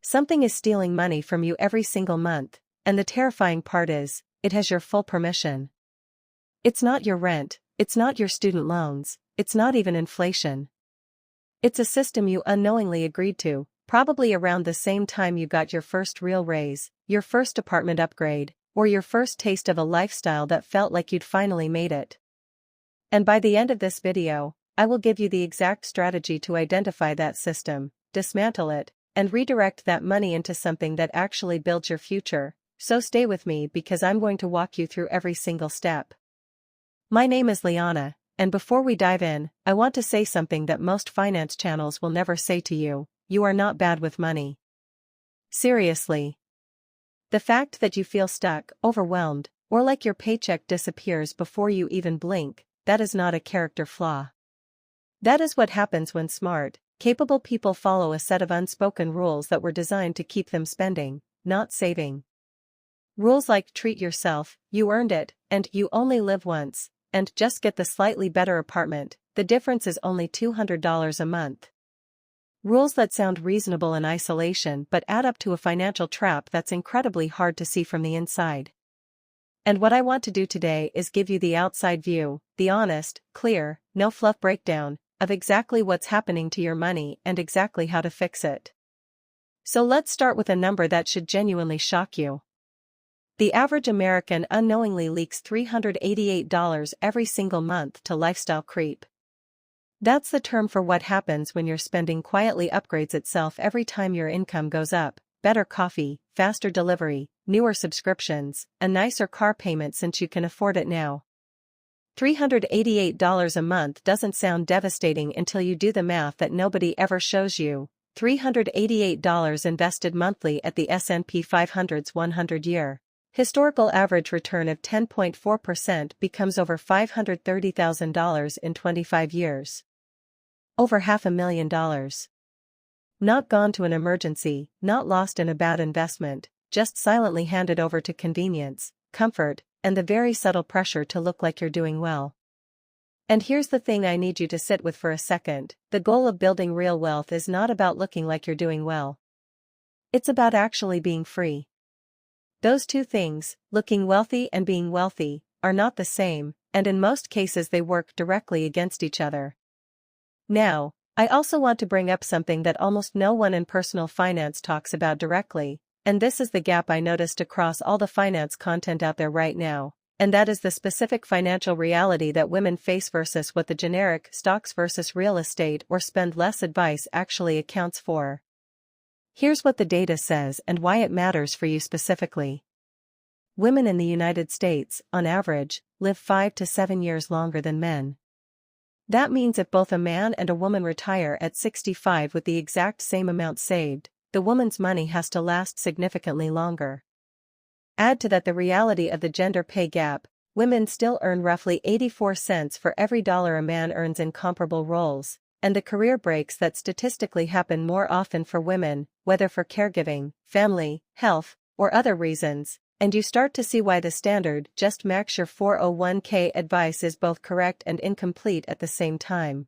Something is stealing money from you every single month, and the terrifying part is, it has your full permission. It's not your rent, it's not your student loans, it's not even inflation. It's a system you unknowingly agreed to, probably around the same time you got your first real raise, your first apartment upgrade, or your first taste of a lifestyle that felt like you'd finally made it. And by the end of this video, I will give you the exact strategy to identify that system, dismantle it, and redirect that money into something that actually builds your future. So stay with me because I'm going to walk you through every single step. My name is Liana, and before we dive in, I want to say something that most finance channels will never say to you: you are not bad with money. Seriously. The fact that you feel stuck, overwhelmed, or like your paycheck disappears before you even blink, that is not a character flaw. That is what happens when smart, capable people follow a set of unspoken rules that were designed to keep them spending, not saving. Rules like treat yourself, you earned it, and you only live once, and just get the slightly better apartment, the difference is only $200 a month. Rules that sound reasonable in isolation but add up to a financial trap that's incredibly hard to see from the inside. And what I want to do today is give you the outside view, the honest, clear, no fluff breakdown of exactly what's happening to your money and exactly how to fix it. So let's start with a number that should genuinely shock you. The average American unknowingly leaks $388 every single month to lifestyle creep. That's the term for what happens when your spending quietly upgrades itself every time your income goes up: better coffee, faster delivery, newer subscriptions, a nicer car payment since you can afford it now. $388 a month doesn't sound devastating until you do the math that nobody ever shows you. $388 invested monthly at the S&P 500's 100-year historical average return of 10.4% becomes over $530,000 in 25 years. Over $500,000. Not gone to an emergency, not lost in a bad investment, just silently handed over to convenience, comfort, and the very subtle pressure to look like you're doing well. And here's the thing I need you to sit with for a second: the goal of building real wealth is not about looking like you're doing well. It's about actually being free. Those two things, looking wealthy and being wealthy, are not the same, and in most cases they work directly against each other. Now, I also want to bring up something that almost no one in personal finance talks about directly, and this is the gap I noticed across all the finance content out there right now, and that is the specific financial reality that women face versus what the generic stocks versus real estate or spend less advice actually accounts for. Here's what the data says and why it matters for you specifically. Women in the United States, on average, live 5 to 7 years longer than men. That means if both a man and a woman retire at 65 with the exact same amount saved, the woman's money has to last significantly longer. Add to that the reality of the gender pay gap: women still earn roughly 84 cents for every dollar a man earns in comparable roles, and the career breaks that statistically happen more often for women, whether for caregiving, family, health, or other reasons, and you start to see why the standard "just max your 401k" advice is both correct and incomplete at the same time.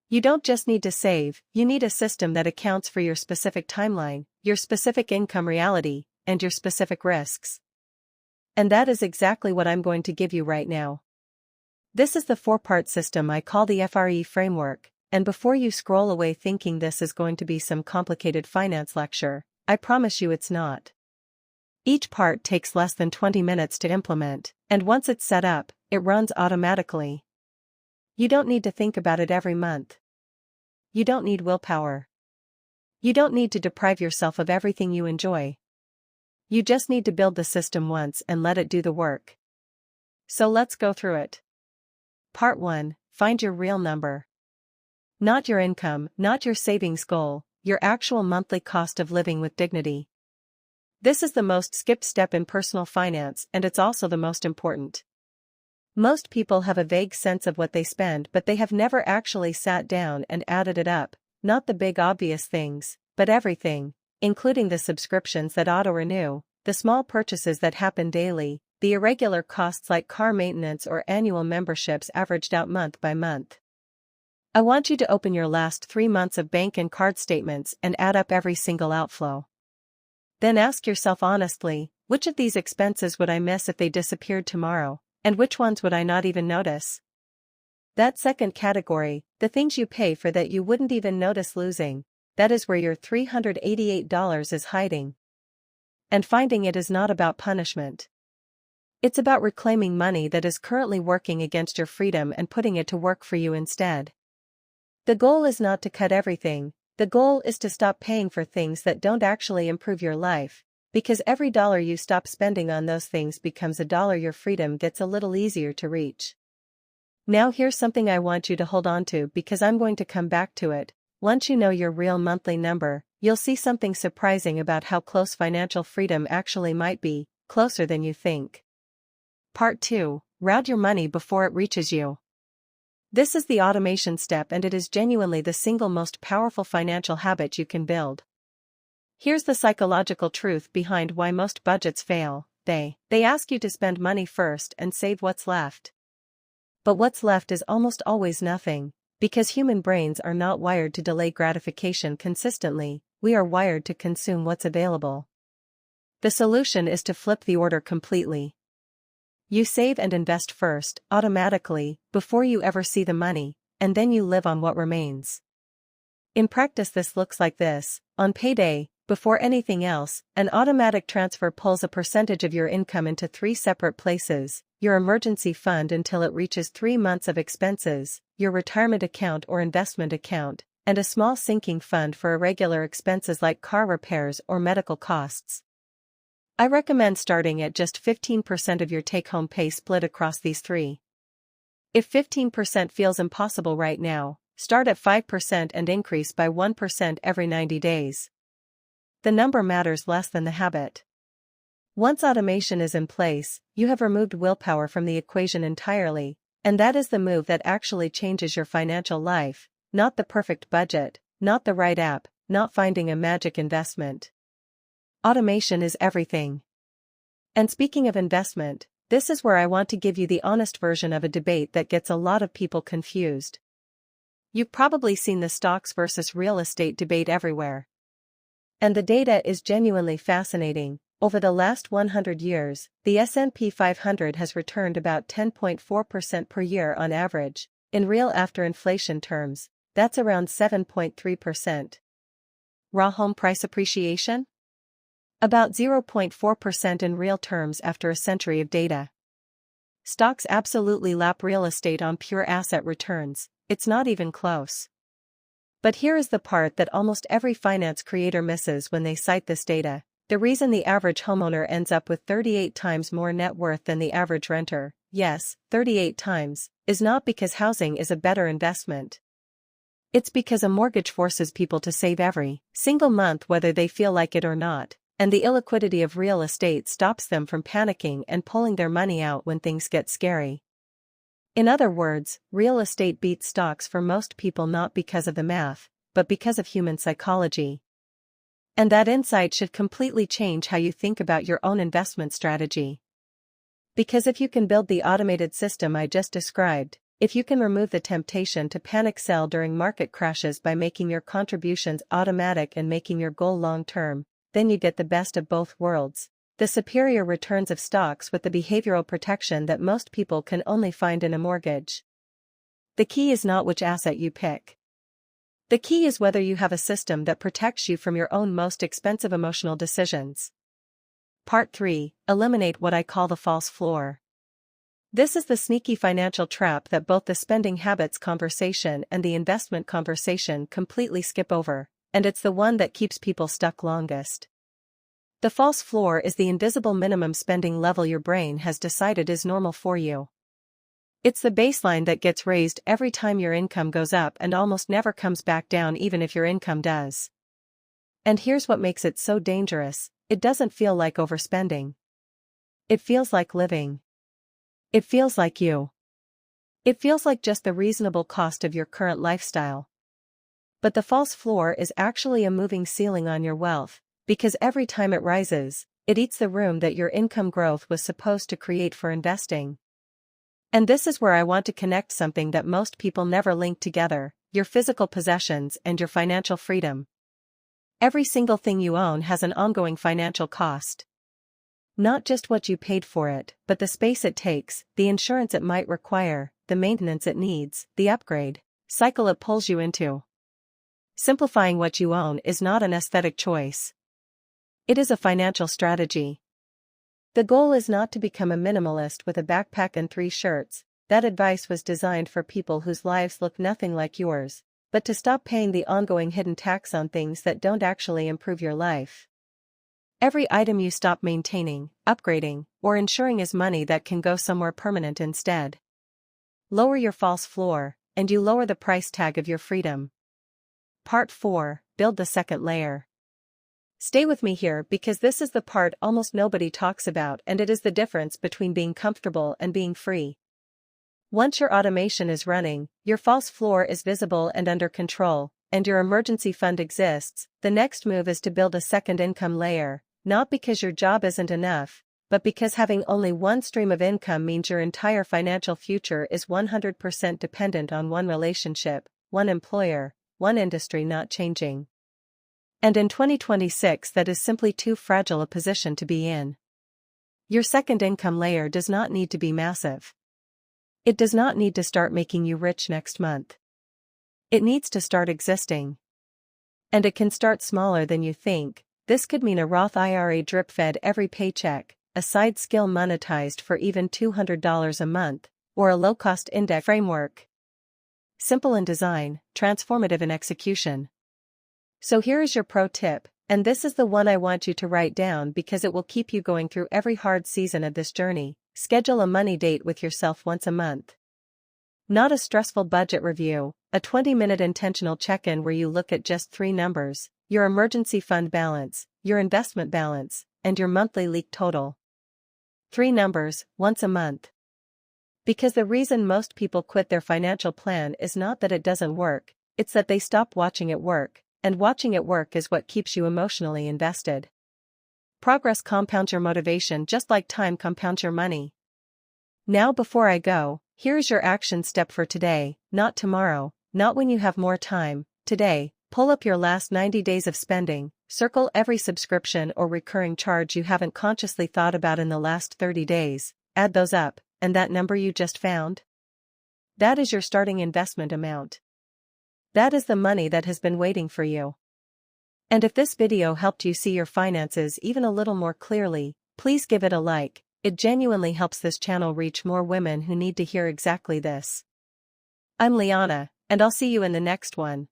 You don't just need to save, you need a system that accounts for your specific timeline, your specific income reality, and your specific risks. And that is exactly what I'm going to give you right now. This is the 4-part system I call the F.R.E.E. framework, and before you scroll away thinking this is going to be some complicated finance lecture, I promise you it's not. Each part takes less than 20 minutes to implement, and once it's set up, it runs automatically. You don't need to think about it every month. You don't need willpower. You don't need to deprive yourself of everything you enjoy. You just need to build the system once and let it do the work. So let's go through it. Part 1. Find your real number. Not your income, not your savings goal, your actual monthly cost of living with dignity. This is the most skipped step in personal finance, and it's also the most important. Most people have a vague sense of what they spend, but they have never actually sat down and added it up, not the big obvious things, but everything, including the subscriptions that auto-renew, the small purchases that happen daily, the irregular costs like car maintenance or annual memberships averaged out month by month. I want you to open your last 3 months of bank and card statements and add up every single outflow. Then ask yourself honestly, which of these expenses would I miss if they disappeared tomorrow, and which ones would I not even notice? That second category, the things you pay for that you wouldn't even notice losing, that is where your $388 is hiding. And finding it is not about punishment. It's about reclaiming money that is currently working against your freedom and putting it to work for you instead. The goal is not to cut everything, the goal is to stop paying for things that don't actually improve your life, because every dollar you stop spending on those things becomes a dollar your freedom gets a little easier to reach. Now here's something I want you to hold on to because I'm going to come back to it. Once you know your real monthly number, you'll see something surprising about how close financial freedom actually might be, closer than you think. Part 2. Route your money before it reaches you. This is the automation step, and it is genuinely the single most powerful financial habit you can build. Here's the psychological truth behind why most budgets fail. They ask you to spend money first and save what's left. But what's left is almost always nothing, because human brains are not wired to delay gratification consistently, we are wired to consume what's available. The solution is to flip the order completely. You save and invest first, automatically, before you ever see the money, and then you live on what remains. In practice, this looks like this: on payday, before anything else, an automatic transfer pulls a percentage of your income into 3 separate places: your emergency fund until it reaches 3 months of expenses, your retirement account or investment account, and a small sinking fund for irregular expenses like car repairs or medical costs. I recommend starting at just 15% of your take-home pay split across these 3. If 15% feels impossible right now, start at 5% and increase by 1% every 90 days. The number matters less than the habit. Once automation is in place, you have removed willpower from the equation entirely, and that is the move that actually changes your financial life, not the perfect budget, not the right app, not finding a magic investment. Automation is everything. And speaking of investment, this is where I want to give you the honest version of a debate that gets a lot of people confused. You've probably seen the stocks versus real estate debate everywhere. And the data is genuinely fascinating. Over the last 100 years, the S&P 500 has returned about 10.4% per year on average. In real after-inflation terms, that's around 7.3%. Raw home price appreciation? About 0.4% in real terms after a century of data. Stocks absolutely lap real estate on pure asset returns, it's not even close. But here is the part that almost every finance creator misses when they cite this data. The reason the average homeowner ends up with 38 times more net worth than the average renter, yes, 38 times, is not because housing is a better investment. It's because a mortgage forces people to save every single month whether they feel like it or not, and the illiquidity of real estate stops them from panicking and pulling their money out when things get scary. In other words, real estate beats stocks for most people not because of the math, but because of human psychology. And that insight should completely change how you think about your own investment strategy. Because if you can build the automated system I just described, if you can remove the temptation to panic sell during market crashes by making your contributions automatic and making your goal long-term, then you get the best of both worlds, the superior returns of stocks with the behavioral protection that most people can only find in a mortgage. The key is not which asset you pick. The key is whether you have a system that protects you from your own most expensive emotional decisions. Part 3. Eliminate what I call the false floor. This is the sneaky financial trap that both the spending habits conversation and the investment conversation completely skip over, and it's the one that keeps people stuck longest. The false floor is the invisible minimum spending level your brain has decided is normal for you. It's the baseline that gets raised every time your income goes up and almost never comes back down even if your income does. And here's what makes it so dangerous: it doesn't feel like overspending. It feels like living. It feels like you. It feels like just the reasonable cost of your current lifestyle. But the false floor is actually a moving ceiling on your wealth, because every time it rises, it eats the room that your income growth was supposed to create for investing. And this is where I want to connect something that most people never link together: your physical possessions, and your financial freedom. Every single thing you own has an ongoing financial cost. Not just what you paid for it, but the space it takes, the insurance it might require, the maintenance it needs, the upgrade cycle it pulls you into. Simplifying what you own is not an aesthetic choice. It is a financial strategy. The goal is not to become a minimalist with a backpack and 3 shirts. That advice was designed for people whose lives look nothing like yours, but to stop paying the ongoing hidden tax on things that don't actually improve your life. Every item you stop maintaining, upgrading, or insuring is money that can go somewhere permanent instead. Lower your false floor, and you lower the price tag of your freedom. Part 4, Build the second layer. Stay with me here because this is the part almost nobody talks about, and it is the difference between being comfortable and being free. Once your automation is running, your false floor is visible and under control, and your emergency fund exists, the next move is to build a second income layer, not because your job isn't enough, but because having only one stream of income means your entire financial future is 100% dependent on one relationship, one employer, one industry not changing. And in 2026 that is simply too fragile a position to be in. Your second income layer does not need to be massive. It does not need to start making you rich next month. It needs to start existing. And it can start smaller than you think. This could mean a Roth IRA drip-fed every paycheck, a side skill monetized for even $200 a month, or a low-cost index framework. Simple in design, transformative in execution. So here is your pro tip, and this is the one I want you to write down because it will keep you going through every hard season of this journey. Schedule a money date with yourself once a month. Not a stressful budget review, a 20-minute intentional check-in where you look at just 3 numbers, your emergency fund balance, your investment balance, and your monthly leak total. 3 numbers, once a month. Because the reason most people quit their financial plan is not that it doesn't work, it's that they stop watching it work. And watching it work is what keeps you emotionally invested. Progress compounds your motivation just like time compounds your money. Now before I go, here's your action step for today, not tomorrow, not when you have more time. Today, pull up your last 90 days of spending, circle every subscription or recurring charge you haven't consciously thought about in the last 30 days, add those up, and that number you just found? That is your starting investment amount. That is the money that has been waiting for you. And if this video helped you see your finances even a little more clearly, please give it a like. It genuinely helps this channel reach more women who need to hear exactly this. I'm Liana, and I'll see you in the next one.